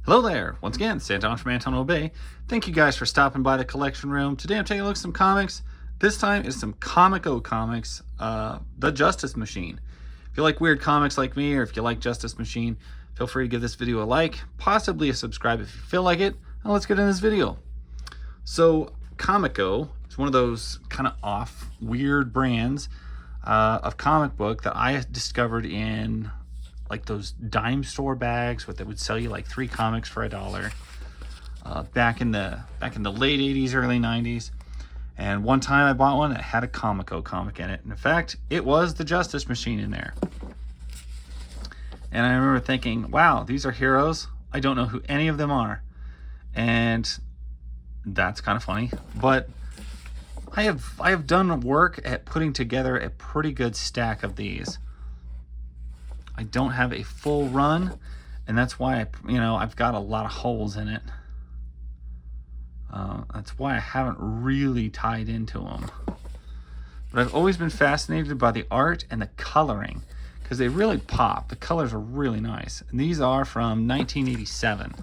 Hello there, once again, Santon from Anton Bay. Thank you guys for stopping by the collection room. Today I'm taking a look at some comics. This time is some Comico comics, The Justice Machine. If you like weird comics like me, or if you like Justice Machine, feel free to give this video a like, possibly a subscribe if you feel like it, and let's get in this video. So Comico is one of those kind of off, weird brands of comic book that I discovered in like those dime store bags that would sell you like 3 comics for $1 back in the late 80s, early 90s. And one time I bought one that had a Comico comic in it. And in fact, it was the Justice Machine in there. And I remember thinking, wow, these are heroes. I don't know who any of them are. And that's kind of funny. But I have done work at putting together a pretty good stack of these. I don't have a full run, and that's why I've got a lot of holes in it. That's why I haven't really tied into them. But I've always been fascinated by the art and the coloring, because they really pop. The colors are really nice. And these are from 1987.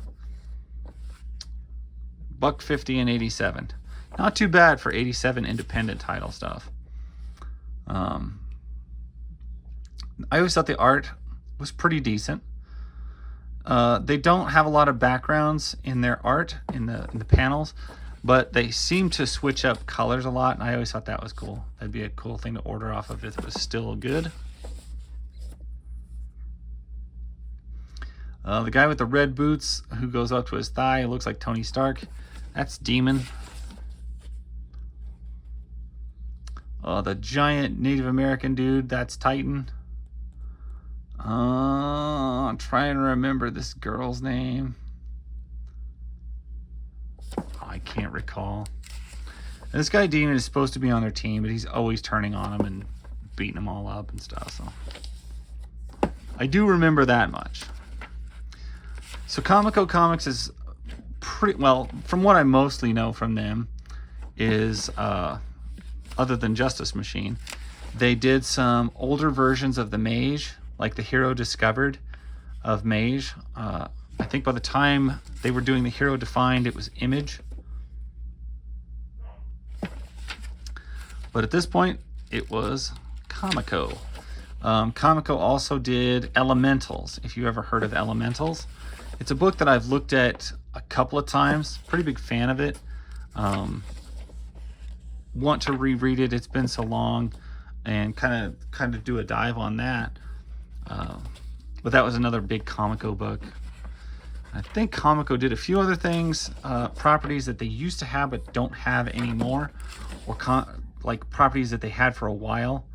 $1.50 and 87. Not too bad for 87 independent title stuff. I always thought the art was pretty decent. They don't have a lot of backgrounds in their art in the panels, but they seem to switch up colors a lot, and I always thought that was cool. That'd be a cool thing to order off of if it was still good. The guy with the red boots who goes up to his thigh looks like Tony Stark. That's Demon. The giant Native American dude, that's Titan. I'm trying to remember this girl's name. I can't recall. And this guy Demon is supposed to be on their team, but he's always turning on them and beating them all up and stuff. So I do remember that much. So Comico Comics is pretty well, from what I mostly know from them, is other than Justice Machine, they did some older versions of the Mage, like the Hero Discovered of Mage. I think by the time they were doing the Hero Defined, it was Image. But at this point, it was Comico. Comico also did Elementals, if you ever heard of Elementals. It's a book that I've looked at a couple of times. Pretty big fan of it. Want to reread it. It's been so long, and kind of do a dive on that. But that was another big Comico book. I think Comico did a few other things, properties that they used to have but don't have anymore, or like properties that they had for a while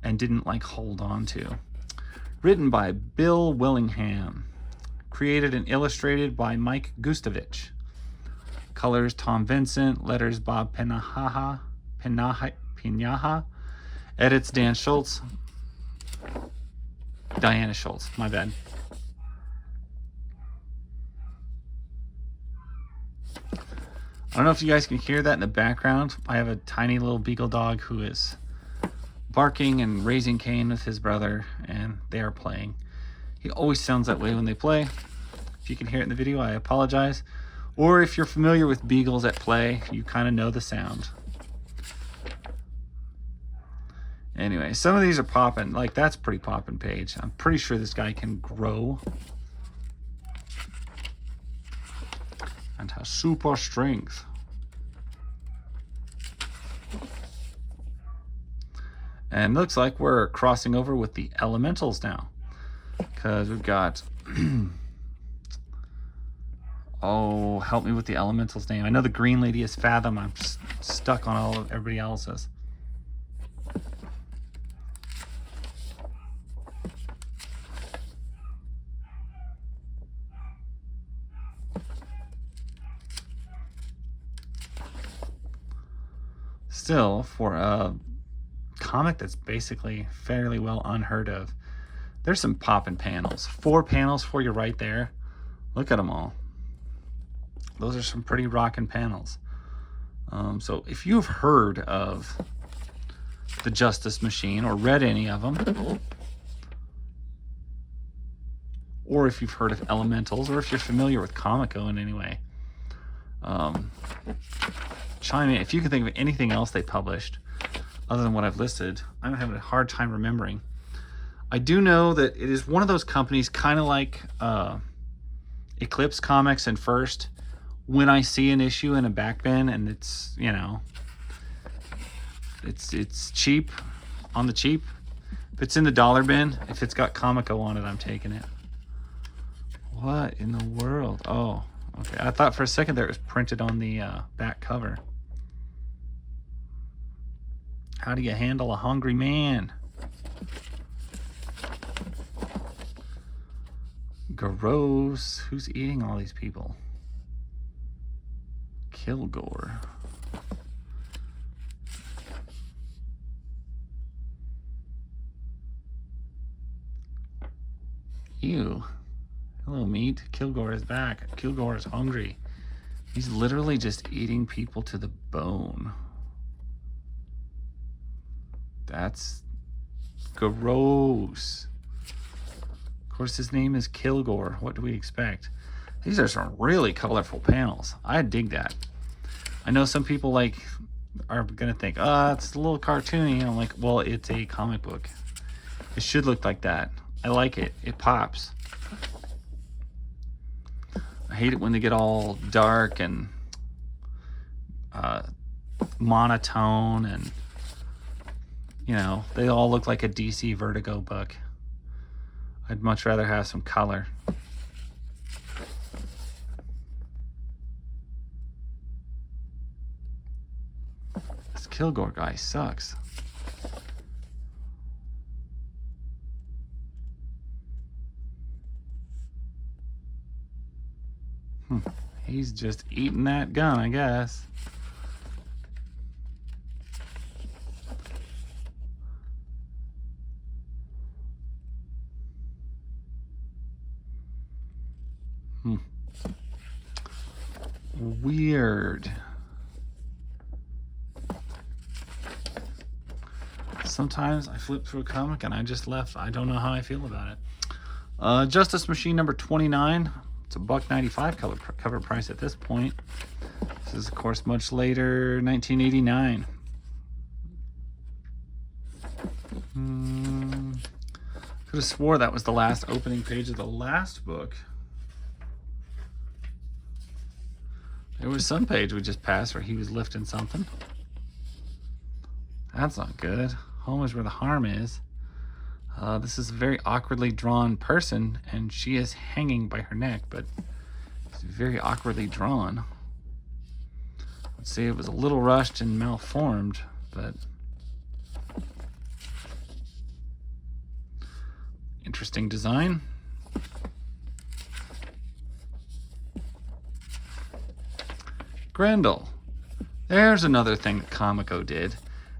and didn't like hold on to. Written by Bill Willingham. Created and illustrated by Mike Gustovich. Colors Tom Vincent. Letters Bob Pinaha. Edits Dan Schultz. Diana Schultz, my bad. I don't know if you guys can hear that in the background. I have a tiny little beagle dog who is barking and raising Cain with his brother, and they are playing. He always sounds that way when they play. If you can hear it in the video, I apologize. Or if you're familiar with beagles at play, you kind of know the sound. Anyway, some of these are popping. Like, that's a pretty popping page. I'm pretty sure this guy can grow. And has super strength. And looks like we're crossing over with the Elementals now. Because we've got... oh, help me with the Elemental's name. I know the green lady is Fathom. I'm stuck on all of everybody else's. Still, for a comic that's basically fairly well unheard of, there's some poppin' panels. 4 panels for you right there. Look at them all. Those are some pretty rockin' panels. So if you've heard of the Justice Machine or read any of them, or if you've heard of Elementals, or if you're familiar with Comico in any way. Chime in if you can think of anything else they published other than what I've listed. I'm having a hard time remembering. I do know that it is one of those companies, kind of like Eclipse Comics and First. When I see an issue in a back bin and it's, you know, it's cheap, on the cheap. If it's in the dollar bin, if it's got Comico on it, I'm taking it. What in the world? Oh, okay. I thought for a second there it was printed on the back cover. How do you handle a hungry man? Gross. Who's eating all these people? Kilgore. Ew. Hello, meat. Kilgore is back. Kilgore is hungry. He's literally just eating people to the bone. That's gross. Of course, his name is Kilgore. What do we expect? These are some really colorful panels. I dig that. I know some people are gonna think, oh, it's a little cartoony. I'm like, well, it's a comic book. It should look like that. I like it. It pops. I hate it when they get all dark and monotone, and you know, they all look like a DC Vertigo book. I'd much rather have some color. This Kilgore guy sucks. He's just eating that gun, I guess. Weird. Sometimes I flip through a comic and I just left. I don't know how I feel about it. Justice Machine number 29. It's a $1.95 cover price at this point. This is, of course, much later, 1989. Could have swore that was the last opening page of the last book. There was some page we just passed where he was lifting something. That's not good. Home is where the harm is. This is a very awkwardly drawn person, and she is hanging by her neck, but it's very awkwardly drawn. Let's say it was a little rushed and malformed, but interesting design. Grendel. There's another thing that Comico did.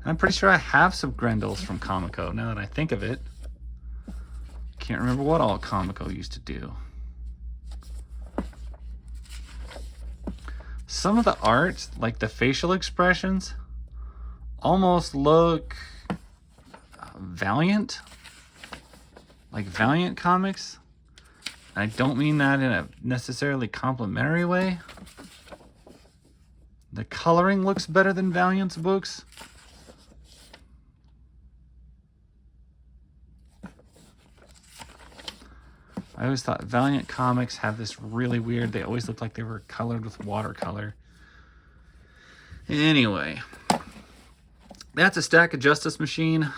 And I'm pretty sure I have some Grendels from Comico now that I think of it. Can't remember what all Comico used to do. Some of the art, like the facial expressions, almost look Valiant. Like Valiant comics. I don't mean that in a necessarily complimentary way. The coloring looks better than Valiant's books. I always thought Valiant comics have this really weird, they always look like they were colored with watercolor. Anyway, that's a stack of Justice Machine.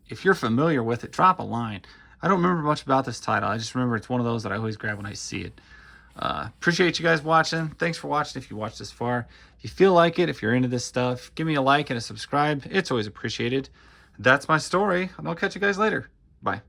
If you're familiar with it, drop a line. I don't remember much about this title. I just remember it's one of those that I always grab when I see it. Appreciate you guys watching. Thanks for watching if you watched this far. If you feel like it, if you're into this stuff, give me a like and a subscribe. It's always appreciated. That's my story, and I'll catch you guys later. Bye.